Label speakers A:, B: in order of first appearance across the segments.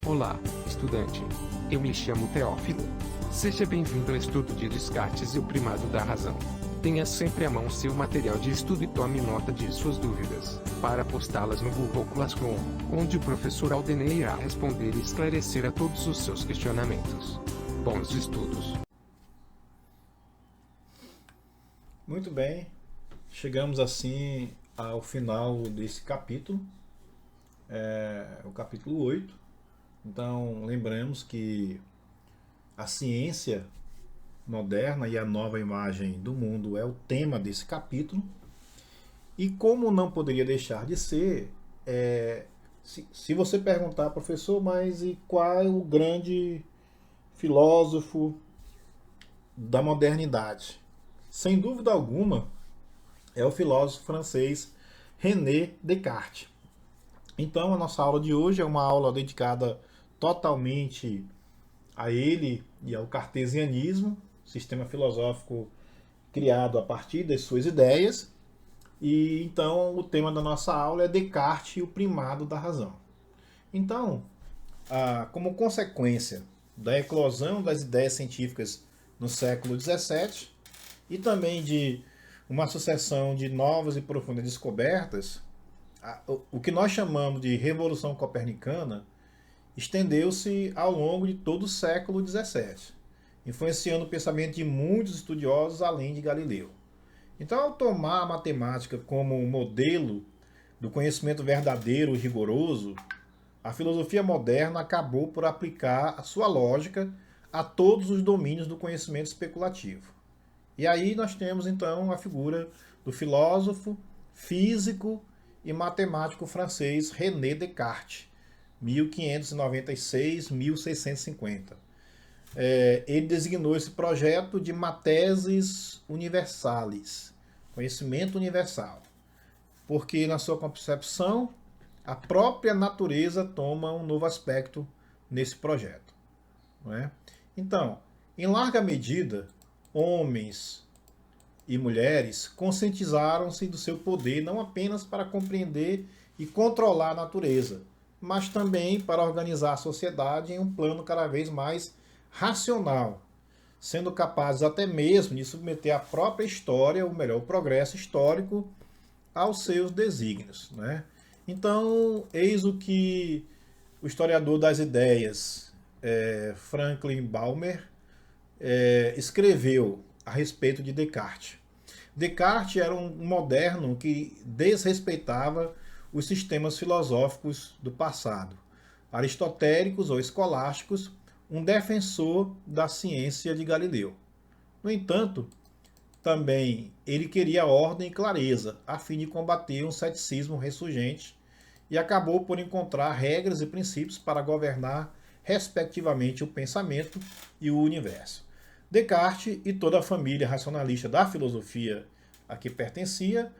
A: Olá, estudante. Eu me chamo Teófilo. Seja bem-vindo ao estudo de Descartes e o primado da razão. Tenha sempre à mão seu material de estudo e tome nota de suas dúvidas, para postá-las no Google Classroom, onde o professor Aldenei irá responder e esclarecer a todos os seus questionamentos. Bons estudos!
B: Muito bem, chegamos assim ao final desse capítulo, o capítulo 8. Então, lembramos que a ciência moderna e a nova imagem do mundo é o tema desse capítulo. E como não poderia deixar de ser, se você perguntar, professor, mas e qual é o grande filósofo da modernidade? Sem dúvida alguma, é o filósofo francês René Descartes. Então, a nossa aula de hoje é uma aula dedicada totalmente a ele e ao cartesianismo, sistema filosófico criado a partir das suas ideias. E então o tema da nossa aula é Descartes e o primado da razão. Então, como consequência da eclosão das ideias científicas no século XVII e também de uma sucessão de novas e profundas descobertas, o que nós chamamos de Revolução Copernicana estendeu-se ao longo de todo o século XVII, influenciando o pensamento de muitos estudiosos além de Galileu. Então, ao tomar a matemática como um modelo do conhecimento verdadeiro e rigoroso, a filosofia moderna acabou por aplicar a sua lógica a todos os domínios do conhecimento especulativo. E aí nós temos então a figura do filósofo, físico e matemático francês René Descartes, 1596-1650. Ele designou esse projeto de Mathesis Universalis, conhecimento universal, porque na sua concepção a própria natureza toma um novo aspecto nesse projeto, não é? Então, em larga medida, homens e mulheres conscientizaram-se do seu poder não apenas para compreender e controlar a natureza, mas também para organizar a sociedade em um plano cada vez mais racional, sendo capazes até mesmo de submeter a própria história, ou melhor, o progresso histórico, aos seus desígnios, né? Então, eis o que o historiador das ideias, Franklin Balmer, escreveu a respeito de Descartes. Descartes era um moderno que desrespeitava os sistemas filosóficos do passado, aristotélicos ou escolásticos, um defensor da ciência de Galileu. No entanto, também ele queria ordem e clareza, a fim de combater um ceticismo ressurgente, e acabou por encontrar regras e princípios para governar, respectivamente, o pensamento e o universo. Descartes e toda a família racionalista da filosofia a que pertencia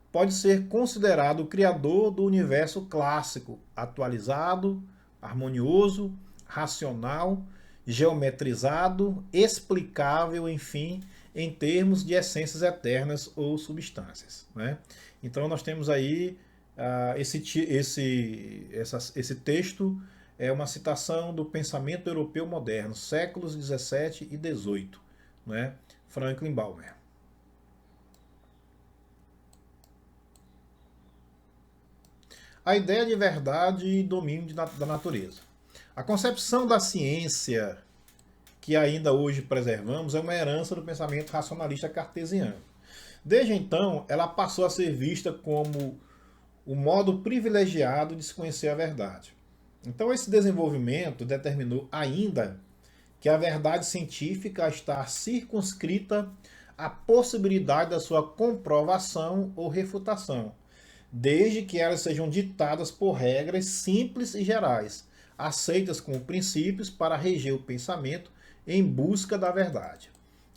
B: pode ser considerado o criador do universo clássico, atualizado, harmonioso, racional, geometrizado, explicável, enfim, em termos de essências eternas ou substâncias, né? Então nós temos aí esse texto é uma citação do pensamento europeu moderno, séculos 17 e 18, né? Franklin Balmer. A ideia de verdade e domínio da natureza. A concepção da ciência que ainda hoje preservamos é uma herança do pensamento racionalista cartesiano. Desde então, ela passou a ser vista como o modo privilegiado de se conhecer a verdade. Então, esse desenvolvimento determinou ainda que a verdade científica está circunscrita à possibilidade da sua comprovação ou refutação, desde que elas sejam ditadas por regras simples e gerais, aceitas como princípios para reger o pensamento em busca da verdade.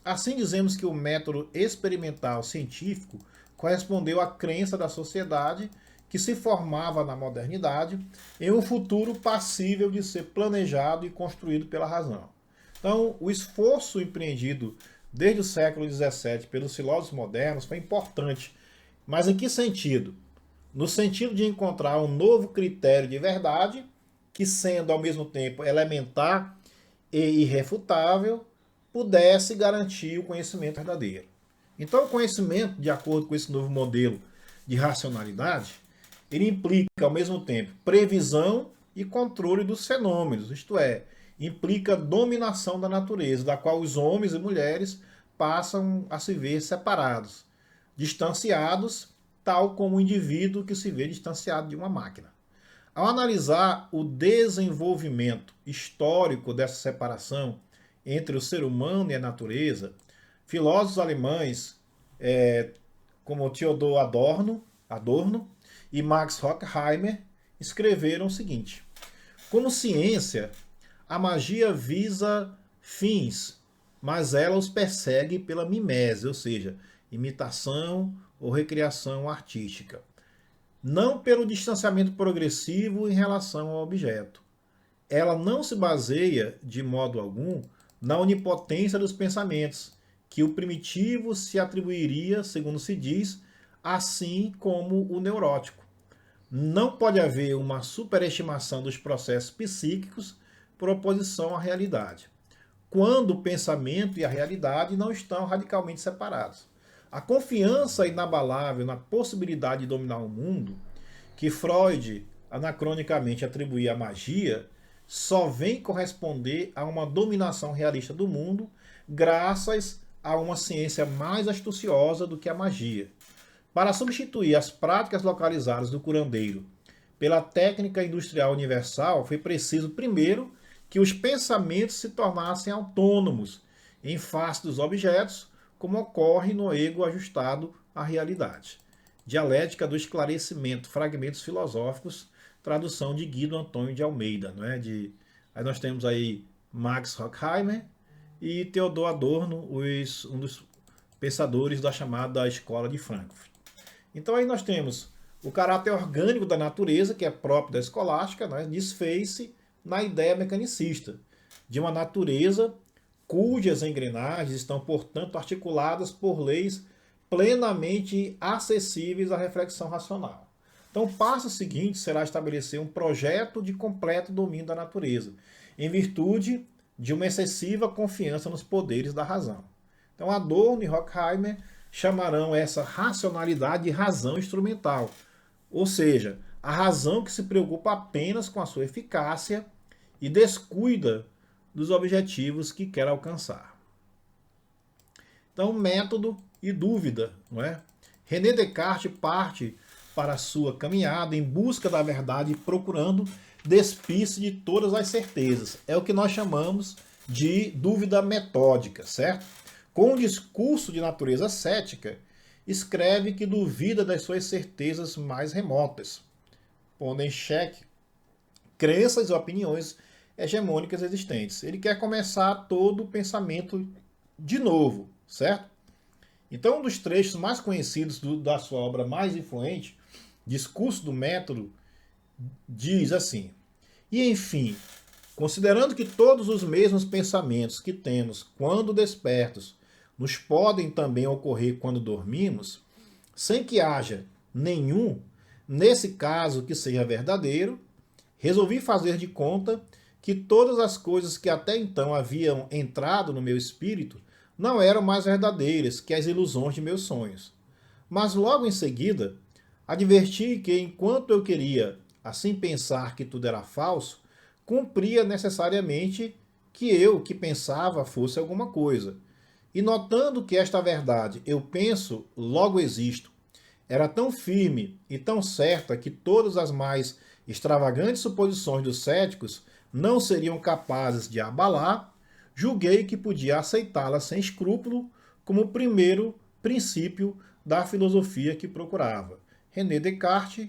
B: Assim, dizemos que o método experimental científico correspondeu à crença da sociedade que se formava na modernidade em um futuro passível de ser planejado e construído pela razão. Então, o esforço empreendido desde o século XVII pelos filósofos modernos foi importante. Mas em que sentido? No sentido de encontrar um novo critério de verdade que, sendo ao mesmo tempo elementar e irrefutável, pudesse garantir o conhecimento verdadeiro. Então, o conhecimento, de acordo com esse novo modelo de racionalidade, ele implica, ao mesmo tempo, previsão e controle dos fenômenos, isto é, implica dominação da natureza, da qual os homens e mulheres passam a se ver separados, distanciados, tal como o indivíduo que se vê distanciado de uma máquina. Ao analisar o desenvolvimento histórico dessa separação entre o ser humano e a natureza, filósofos alemães como Theodor Adorno e Max Horkheimer escreveram o seguinte: como ciência, a magia visa fins, mas ela os persegue pela mimese, ou seja, imitação ou recriação artística, não pelo distanciamento progressivo em relação ao objeto. Ela não se baseia, de modo algum, na onipotência dos pensamentos, que o primitivo se atribuiria, segundo se diz, assim como o neurótico. Não pode haver uma superestimação dos processos psíquicos por oposição à realidade, quando o pensamento e a realidade não estão radicalmente separados. A confiança inabalável na possibilidade de dominar o mundo, que Freud anacronicamente atribuía à magia, só vem corresponder a uma dominação realista do mundo graças a uma ciência mais astuciosa do que a magia. Para substituir as práticas localizadas do curandeiro pela técnica industrial universal, foi preciso, primeiro, que os pensamentos se tornassem autônomos em face dos objetos, como ocorre no ego ajustado à realidade. Dialética do Esclarecimento, Fragmentos Filosóficos, tradução de Guido Antônio de Almeida. Aí nós temos aí Max Horkheimer e Theodor Adorno, um dos pensadores da chamada Escola de Frankfurt. Então aí nós temos o caráter orgânico da natureza, que é próprio da escolástica, desfez-se na ideia mecanicista, de uma natureza cujas engrenagens estão, portanto, articuladas por leis plenamente acessíveis à reflexão racional. Então, o passo seguinte será estabelecer um projeto de completo domínio da natureza, em virtude de uma excessiva confiança nos poderes da razão. Então, Adorno e Horkheimer chamarão essa racionalidade de razão instrumental, ou seja, a razão que se preocupa apenas com a sua eficácia e descuida dos objetivos que quer alcançar. Então, método e dúvida, não é? René Descartes parte para a sua caminhada em busca da verdade, procurando despir-se de todas as certezas. É o que nós chamamos de dúvida metódica, certo? Com um discurso de natureza cética, escreve que duvida das suas certezas mais remotas, pondo em xeque crenças e opiniões hegemônicas existentes. Ele quer começar todo o pensamento de novo, certo? Então, um dos trechos mais conhecidos da sua obra mais influente, Discurso do Método, diz assim: e enfim, considerando que todos os mesmos pensamentos que temos quando despertos nos podem também ocorrer quando dormimos, sem que haja nenhum, nesse caso, que seja verdadeiro, resolvi fazer de conta que todas as coisas que até então haviam entrado no meu espírito não eram mais verdadeiras que as ilusões de meus sonhos. Mas logo em seguida, adverti que enquanto eu queria assim pensar que tudo era falso, cumpria necessariamente que eu, que pensava, fosse alguma coisa. E notando que esta verdade, eu penso, logo existo, era tão firme e tão certa que todas as mais extravagantes suposições dos céticos não seriam capazes de abalar, julguei que podia aceitá-la sem escrúpulo como o primeiro princípio da filosofia que procurava. René Descartes,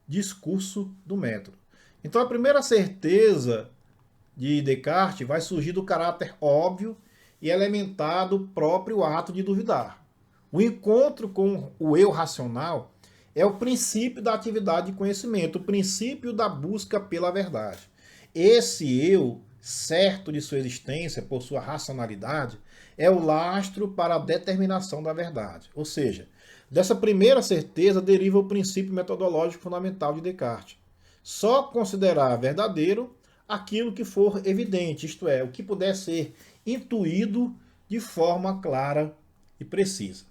B: Discurso do Método. Então a primeira certeza de Descartes vai surgir do caráter óbvio e elementar do próprio ato de duvidar. O encontro com o eu racional é o princípio da atividade de conhecimento, o princípio da busca pela verdade. Esse eu, certo de sua existência por sua racionalidade, é o lastro para a determinação da verdade. Ou seja, dessa primeira certeza deriva o princípio metodológico fundamental de Descartes. só considerar verdadeiro aquilo que for evidente, isto é, o que puder ser intuído de forma clara e precisa.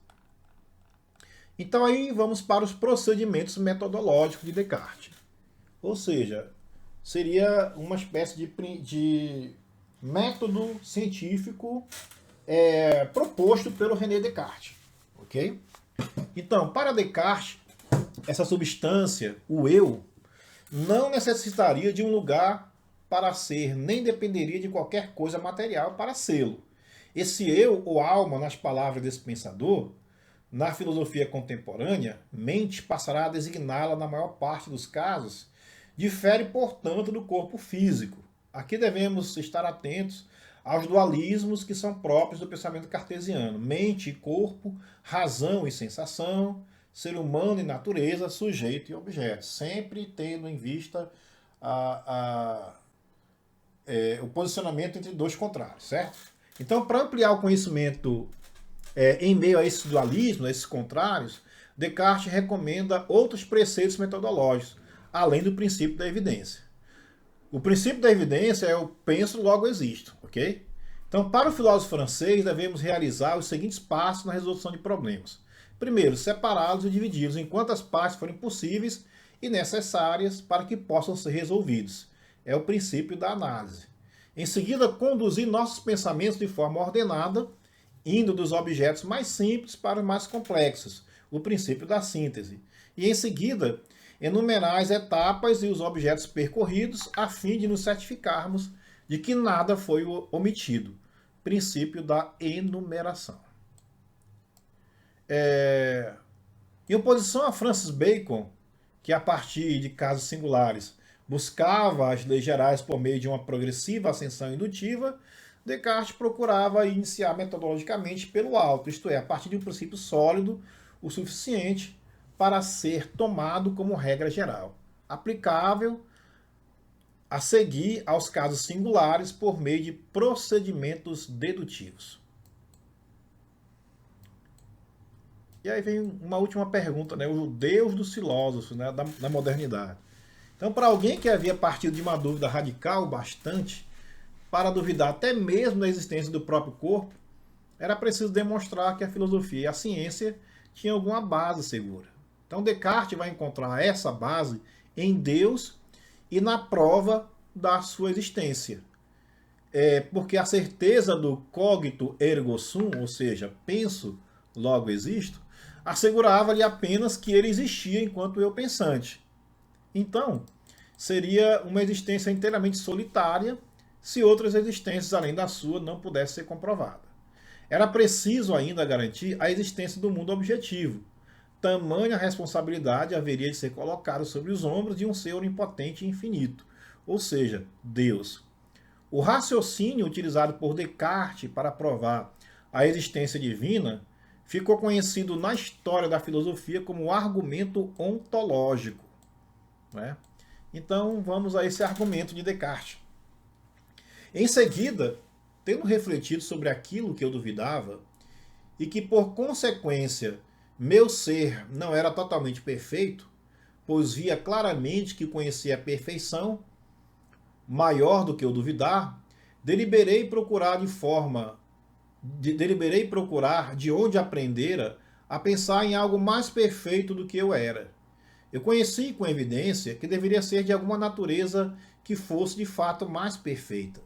B: Então aí vamos para os procedimentos metodológicos de Descartes. Ou seja, seria uma espécie de método científico proposto pelo René Descartes. Ok? Então, para Descartes, essa substância, o eu, não necessitaria de um lugar para ser, nem dependeria de qualquer coisa material para sê-lo. Esse eu, ou alma, nas palavras desse pensador, na filosofia contemporânea, mente passará a designá-la na maior parte dos casos, difere, portanto, do corpo físico. Aqui devemos estar atentos aos dualismos que são próprios do pensamento cartesiano: mente e corpo, razão e sensação, ser humano e natureza, sujeito e objeto, sempre tendo em vista o posicionamento entre dois contrários, certo? Então, para ampliar o conhecimento em meio a esses dualismos, a esses contrários, Descartes recomenda outros preceitos metodológicos, além do princípio da evidência. O princípio da evidência é o penso, logo existo, ok? Então, para o filósofo francês, devemos realizar os seguintes passos na resolução de problemas. Primeiro, separá-los e dividi-los em quantas partes forem possíveis e necessárias para que possam ser resolvidos. É o princípio da análise. Em seguida, conduzir nossos pensamentos de forma ordenada, indo dos objetos mais simples para os mais complexos, o princípio da síntese. E em seguida, enumerar as etapas e os objetos percorridos a fim de nos certificarmos de que nada foi omitido, princípio da enumeração. Em oposição a Francis Bacon, que a partir de casos singulares buscava as leis gerais por meio de uma progressiva ascensão indutiva, Descartes procurava iniciar metodologicamente pelo alto, isto é, a partir de um princípio sólido o suficiente para ser tomado como regra geral, aplicável a seguir aos casos singulares por meio de procedimentos dedutivos. E aí vem uma última pergunta, né? O Deus dos filósofos, né? da modernidade. Então, para alguém que havia partido de uma dúvida radical bastante, para duvidar até mesmo da existência do próprio corpo, era preciso demonstrar que a filosofia e a ciência tinham alguma base segura. Então, Descartes vai encontrar essa base em Deus e na prova da sua existência. Porque a certeza do cogito ergo sum, ou seja, penso, logo existo, assegurava-lhe apenas que ele existia enquanto eu pensante. Então, seria uma existência inteiramente solitária se outras existências além da sua não pudessem ser comprovadas. Era preciso ainda garantir a existência do mundo objetivo. Tamanha responsabilidade haveria de ser colocada sobre os ombros de um ser onipotente e infinito, ou seja, Deus. O raciocínio utilizado por Descartes para provar a existência divina ficou conhecido na história da filosofia como o argumento ontológico. Né? Então, vamos a esse argumento de Descartes. Em seguida, tendo refletido sobre aquilo que eu duvidava, e que por consequência meu ser não era totalmente perfeito, pois via claramente que conhecia a perfeição, maior do que eu duvidar, deliberei procurar de onde aprendera a pensar em algo mais perfeito do que eu era. Eu conheci com evidência que deveria ser de alguma natureza que fosse de fato mais perfeita.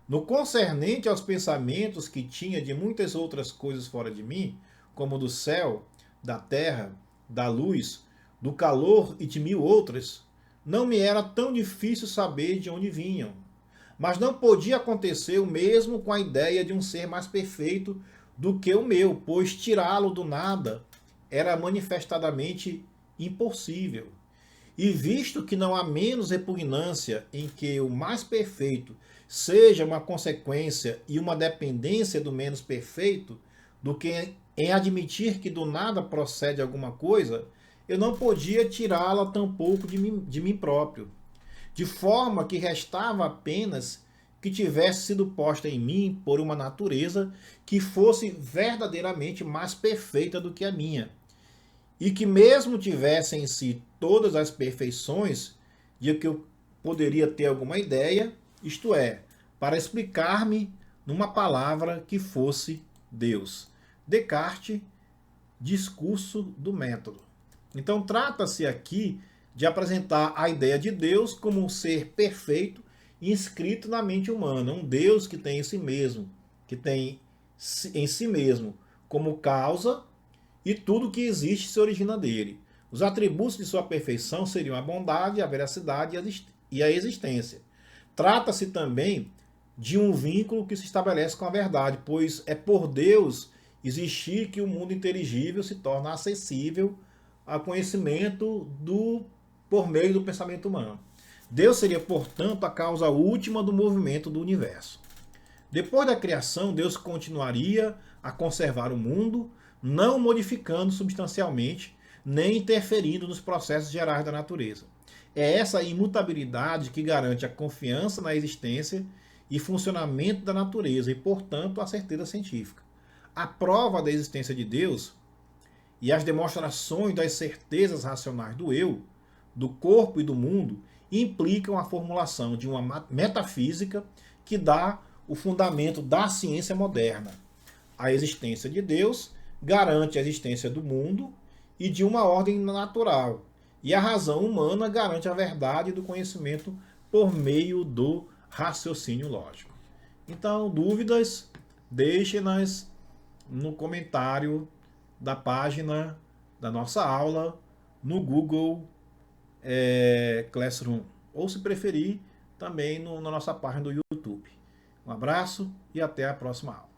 B: No concernente aos pensamentos que tinha de muitas outras coisas fora de mim, como do céu, da terra, da luz, do calor e de mil outras, não me era tão difícil saber de onde vinham. Mas não podia acontecer o mesmo com a ideia de um ser mais perfeito do que o meu, pois tirá-lo do nada era manifestadamente impossível. E visto que não há menos repugnância em que o mais perfeito seja uma consequência e uma dependência do menos perfeito, do que em admitir que do nada procede alguma coisa, eu não podia tirá-la tampouco de mim próprio. De forma que restava apenas que tivesse sido posta em mim por uma natureza que fosse verdadeiramente mais perfeita do que a minha, e que mesmo tivesse em si todas as perfeições de que eu poderia ter alguma ideia, isto é, para explicar-me numa palavra que fosse Deus. Descartes, discurso do método. Então trata-se aqui de apresentar a ideia de Deus como um ser perfeito inscrito na mente humana, um Deus que tem em si mesmo, que tem em si mesmo como causa e tudo que existe se origina dele. Os atributos de sua perfeição seriam a bondade, a veracidade e a existência. Trata-se também de um vínculo que se estabelece com a verdade, pois é por Deus existir que o mundo inteligível se torna acessível ao conhecimento por meio do pensamento humano. Deus seria, portanto, a causa última do movimento do universo. Depois da criação, Deus continuaria a conservar o mundo, não modificando substancialmente, nem interferindo nos processos gerais da natureza. É essa imutabilidade que garante a confiança na existência e funcionamento da natureza e, portanto, a certeza científica. A prova da existência de Deus e as demonstrações das certezas racionais do eu, do corpo e do mundo implicam a formulação de uma metafísica que dá o fundamento da ciência moderna. A existência de Deus garante a existência do mundo e de uma ordem natural, e a razão humana garante a verdade do conhecimento por meio do raciocínio lógico. Então, dúvidas, deixem-nas no comentário da página da nossa aula no Google Classroom, ou se preferir, também na nossa página do YouTube. Um abraço e até a próxima aula.